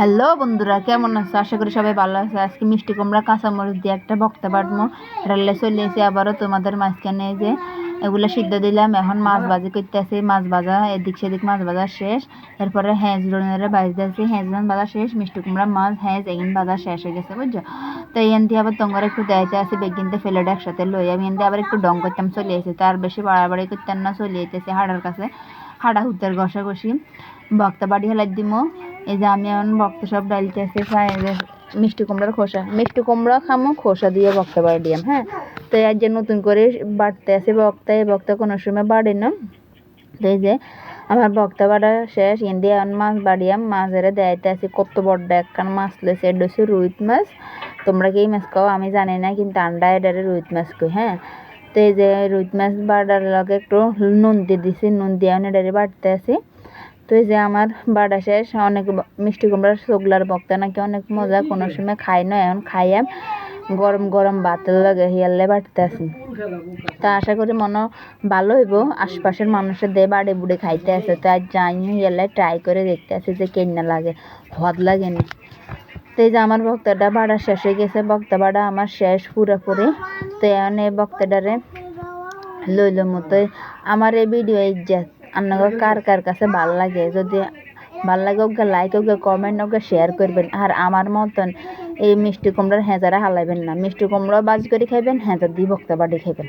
Hello বন্ধুরা, কেমন আছো? আশা করি সবাই ভালো আছে। আজকে মিষ্টি কুমড়া কাঁচামরিচ দিয়ে একটা বক্তা বাটমো রান্না চলে এসে আবারও তোমাদের মাঝখানে যে এগুলো সিদ্ধ দিলাম। এখন মাছ ভাজি করতে আসি, মাছ ভাজা এদিক সেদিক মাছ ভাজা শেষ। এরপরে হেঁজ রোনেরা ভাজতে আসি, হেঁজ রোন ভাজা শেষ, মিষ্টি কুমড়া মাছ হেঁজ এগিন ভাজা শেষ হয়ে গেছে, বুঝছো? তো এখান দিয়ে আবার তোমার একটু দেখাইতে আসি, বেগিনতে ফেলেটা একসাথে লই আমি এখান দিয়ে আবার একটু ডং করতাম চলে এসে, তার বেশি বাড়াবাড়ি করতাম না, চলে যেতেছে হাড়ার কাছে, হাড়া হুতের ঘষাঘষি বক্তা বাড়ি হেলাই দিমো। এই যে আমি এখন বক্তা সব ডালতে আসি, মিষ্টি কুমড়ার খোসা, মিষ্টি কুমড়া খামো খোসা দিয়ে বক্তা বাড়ি দিয়াম। হ্যাঁ, তো এই যে নতুন করে বাড়তে আসে বক্তা, এই বক্তা কোনো সময় বাড়ে না। তো এই যে আমার বক্তা বাড়া শেষ, দিয়ে এখন মাছ বাড়িয়াম, মাছের দেয়াইতে আসি। কত বড় একখান মাছ লেছে, এটা হচ্ছে রুইত মাছ। তোমরা কি এই মাছ খাও আমি জানি না, কিন্তু আন্ডা এটারে রুইত মাছ কই। হ্যাঁ, তো এই যে রুইত মাছ বাড়ার লগে একটু নুন দিয়ে দিছি, নুন দিয়ে এটারে বাড়তে আসি। তো এই যে আমার বাড়া শেষ। অনেক মিষ্টি কুমড়ার শুকলার বক্তা নাকি অনেক মজা, কোনো সময় খাই না, এখন খাইয়াম গরম গরম ভাতের লাগে হিয়ালে বাড়তে আসি। তা আশা করি মনে ভালো হইব, আশপাশের মানুষের দিয়ে বাড়ি বুড়ে খাইতে আসে, তো আজ যাই হিয়ালে ট্রাই করে দেখতে আসি যে কেনা লাগে, হদ লাগেনি। তো এই যে আমার বক্তাটা বাড়া শেষ হয়ে গেছে, বক্তা বাড়া আমার শেষ পুরোপুরি। তো এখন এই বক্তাটারে লইল মতো আমার এই ভিডিও ইজ্জত আপনাকে কার কার কাছে ভাল লাগে, যদি ভাল লাগে ওকে লাইক, ওকে কমেন্ট, ওকে শেয়ার করবেন। আর আমার মতন এই মিষ্টি কুমড়ার হেঁচারা হালাইবেন না, মিষ্টি কুমড়াও বাজ করে খাইবেন, হেঁচার দিয়ে বক্তা বাড়ি খাইবেন।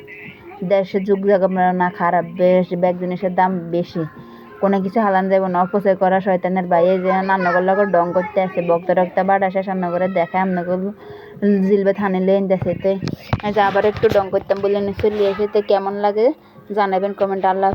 দেশে যুগ জায়গা না খারাপ, বেশ ব্যাগ জিনিসের দাম বেশি, কোনো কিছু হালান যাব না, অপচয় করা শয়তানের বাইরে যে রান্নাঘর লগর ডং করতে আসে, বক্তা টক্তা বাড়া শেষ রান্না করে দেখায় আপনাকে জিলবে থানে লেন দেখে। তো আবার একটু ডং করতাম বলে চলে এসে, তো কেমন লাগে জানাবেন কমেন্ট। আল্লাহ।